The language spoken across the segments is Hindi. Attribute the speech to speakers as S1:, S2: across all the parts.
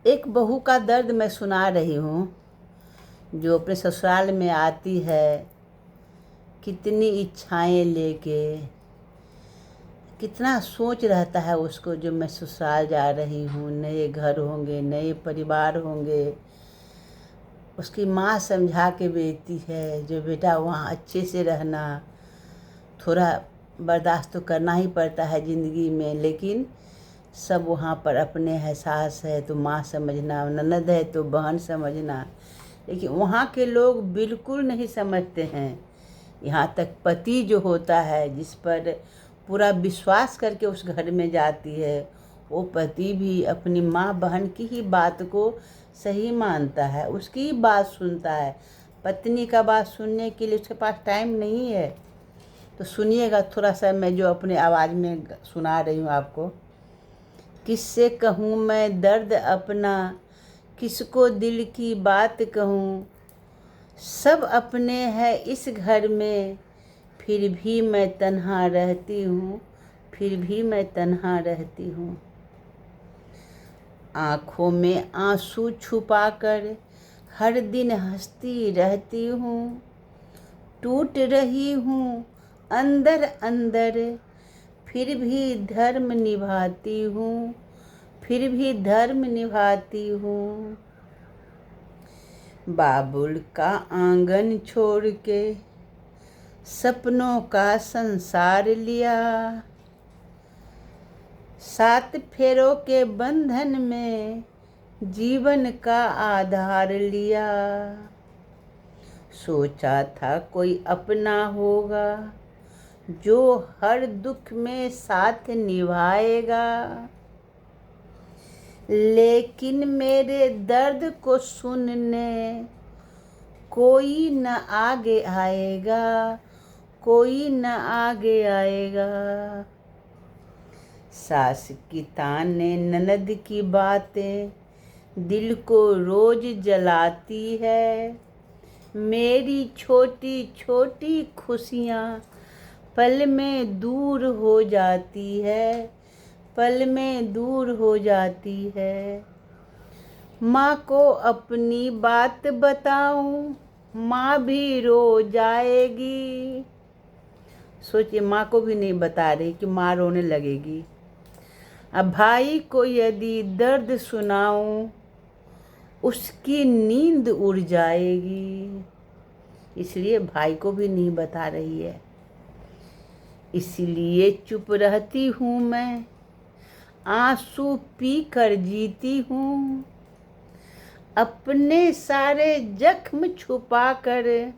S1: एक बहू का दर्द मैं सुना रही हूँ, जो अपने ससुराल में आती है, कितनी इच्छाएं लेके, कितना सोच रहता है उसको, जो मैं ससुराल जा रही हूँ, नए घर होंगे, नए परिवार होंगे। उसकी माँ समझा के भेजती है, जो बेटा वहाँ अच्छे से रहना, थोड़ा बर्दाश्त तो करना ही पड़ता है ज़िंदगी में, लेकिन सब वहाँ पर अपने है, सास है तो माँ समझना, ननद है तो बहन समझना, लेकिन वहाँ के लोग बिल्कुल नहीं समझते हैं। यहाँ तक पति जो होता है, जिस पर पूरा विश्वास करके उस घर में जाती है, वो पति भी अपनी माँ बहन की ही बात को सही मानता है, उसकी ही बात सुनता है। पत्नी का बात सुनने के लिए उसके पास टाइम नहीं है। तो सुनिएगा थोड़ा सा, मैं जो अपने आवाज़ में सुना रही हूँ आपको। किससे कहूँ मैं दर्द अपना, किसको दिल की बात कहूँ। सब अपने हैं इस घर में, फिर भी मैं तन्हा रहती हूँ, फिर भी मैं तन्हा रहती हूँ। आँखों में आंसू छुपा कर हर दिन हंसती रहती हूँ। टूट रही हूँ अंदर अंदर, फिर भी धर्म निभाती हूँ, फिर भी धर्म निभाती हूँ। बाबुल का आंगन छोड़ के सपनों का संसार लिया, 7 फेरों के बंधन में जीवन का आधार लिया। सोचा था कोई अपना होगा, जो हर दुख में साथ निभाएगा, लेकिन मेरे दर्द को सुनने कोई न आगे आएगा, कोई न आगे आएगा। सास की ताने, ननद की बातें दिल को रोज जलाती है। मेरी छोटी छोटी खुशियाँ पल में दूर हो जाती है, पल में दूर हो जाती है। माँ को अपनी बात बताऊं, माँ भी रो जाएगी। सोचिए, माँ को भी नहीं बता रही कि माँ रोने लगेगी। अब भाई को यदि दर्द सुनाऊं, उसकी नींद उड़ जाएगी। इसलिए भाई को भी नहीं बता रही है। इसलिए चुप रहती हूँ मैं, आंसू पी कर जीती हूँ। अपने सारे जख्म छुपा कर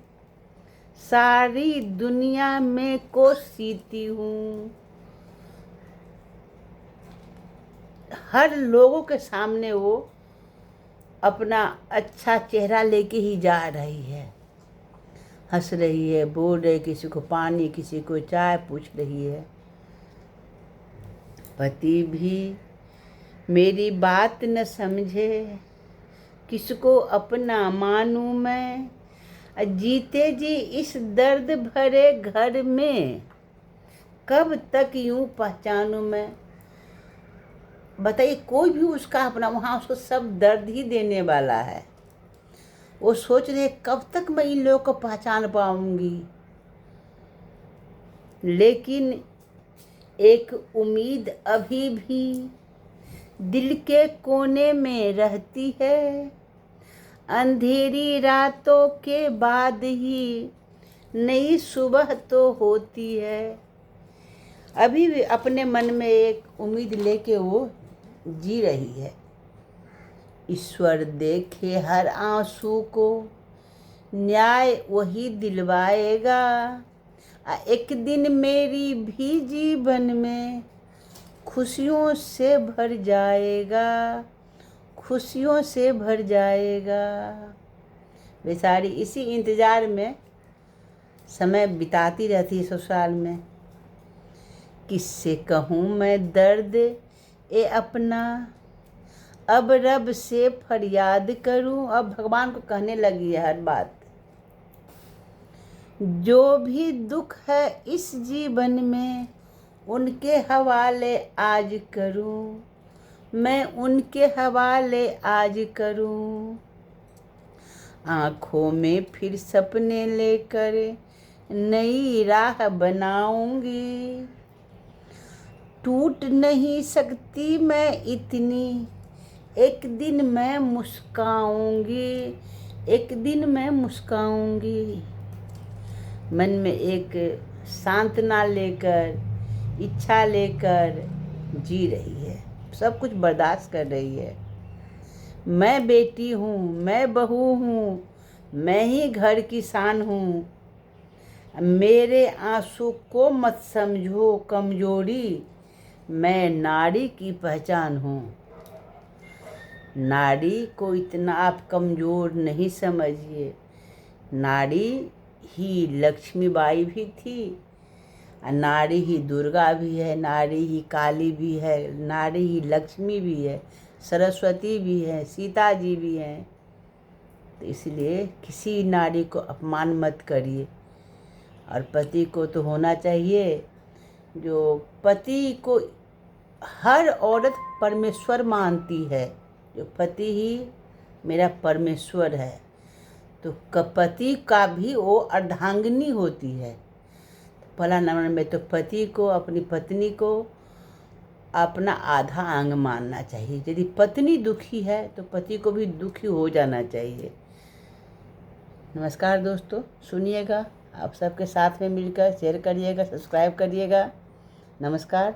S1: सारी दुनिया में कोसीती हूँ। हर लोगों के सामने वो अपना अच्छा चेहरा लेके ही जा रही है, हंस रही है, बोल रही, किसी को पानी, किसी को चाय पूछ रही है। पति भी मेरी बात न समझे, किसको अपना मानूं मैं। जीते जी इस दर्द भरे घर में, कब तक यूं पहचानूं मैं। बताइए, कोई भी उसका अपना, वहाँ उसको सब दर्द ही देने वाला है। वो सोच रहे कब तक मैं इन लोगों को पहचान पाऊंगी। लेकिन एक उम्मीद अभी भी दिल के कोने में रहती है। अंधेरी रातों के बाद ही नई सुबह तो होती है। अभी भी अपने मन में एक उम्मीद लेके वो जी रही है। ईश्वर देखे हर आंसू को, न्याय वही दिलवाएगा। एक दिन मेरी भी जीवन में खुशियों से भर जाएगा, खुशियों से भर जाएगा। बेचारी इसी इंतज़ार में समय बिताती रहती है ससुराल में। किससे कहूँ मैं दर्द ए अपना, अब रब से फरियाद करूँ। अब भगवान को कहने लगी है हर बात। जो भी दुख है इस जीवन में, उनके हवाले आज करूँ। मैं उनके हवाले आज करूं। आँखों में फिर सपने लेकर नई राह बनाऊंगी। टूट नहीं सकती मैं इतनी, एक दिन मैं मुस्काऊंगी, एक दिन मैं मुस्काऊंगी। मन में एक सांत्वना लेकर, इच्छा लेकर जी रही है, सब कुछ बर्दाश्त कर रही है। मैं बेटी हूँ, मैं बहू हूँ, मैं ही घर की शान हूँ। मेरे आंसू को मत समझो कमजोरी, मैं नारी की पहचान हूँ। नारी को इतना आप कमज़ोर नहीं समझिए। नारी ही लक्ष्मीबाई भी थी, नारी ही दुर्गा भी है, नारी ही काली भी है, नारी ही लक्ष्मी भी है, सरस्वती भी है, सीता जी भी हैं। तो इसलिए किसी नारी को अपमान मत करिए। और पति को तो होना चाहिए, जो पति को हर औरत परमेश्वर मानती है, जो पति ही मेरा परमेश्वर है। तो पति का भी वो अर्धांगिनी होती है। पहला नंबर में तो पति को, अपनी पत्नी को अपना आधा अंग मानना चाहिए। यदि पत्नी दुखी है तो पति को भी दुखी हो जाना चाहिए। नमस्कार दोस्तों, सुनिएगा, आप सबके साथ में मिलकर शेयर करिएगा, सब्सक्राइब करिएगा। नमस्कार।